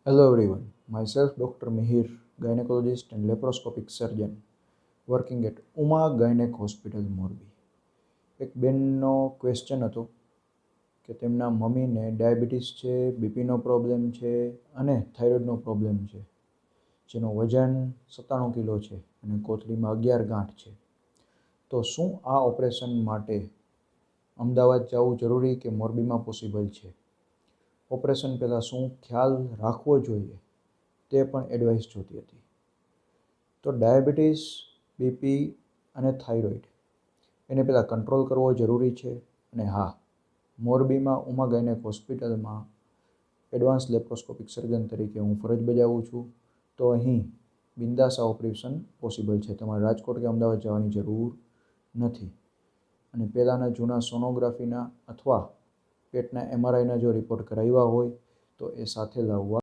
Hello everyone, myself Dr. Mihir, gynecologist and laparoscopic surgeon working at Uma gynaec hospital Morbi. એક બેનનો question હતો કે તેમના મમ્મીને ડાયાબિટીસ છે, બીપીનો પ્રોબ્લેમ છે અને થાઇરોઇડનો પ્રોબ્લેમ છે, જેનો વજન 97 કિલો છે અને કોથળીમાં 11 ગાંઠ છે. તો શું આ ઓપરેશન માટે અમદાવાદ જવું જરૂરી કે મોરબીમાં પોસિબલ છે? ઓપરેશન પહેલાં શું ખ્યાલ રાખવો જોઈએ તે પણ એડવાઇસ જોતી હતી. તો ડાયાબિટીસ, બીપી અને થાઇરોઇડ એને પહેલાં કંટ્રોલ કરવો જરૂરી છે. અને હા, મોરબીમાં ઉમા ગાયનેક હોસ્પિટલમાં એડવાન્સ લેપ્રોસ્કોપિક સર્જન તરીકે હું ફરજ બજાવું છું. તો અહીં બિંદાસ આ ઓપરેશન પોસિબલ છે. તમારે રાજકોટ કે અમદાવાદ જવાની જરૂર નથી. અને પહેલાંના જૂના સોનોગ્રાફીના અથવા પેટના MRIના જો રિપોર્ટ કરાવ્યા હોય તો એ સાથે લાવવા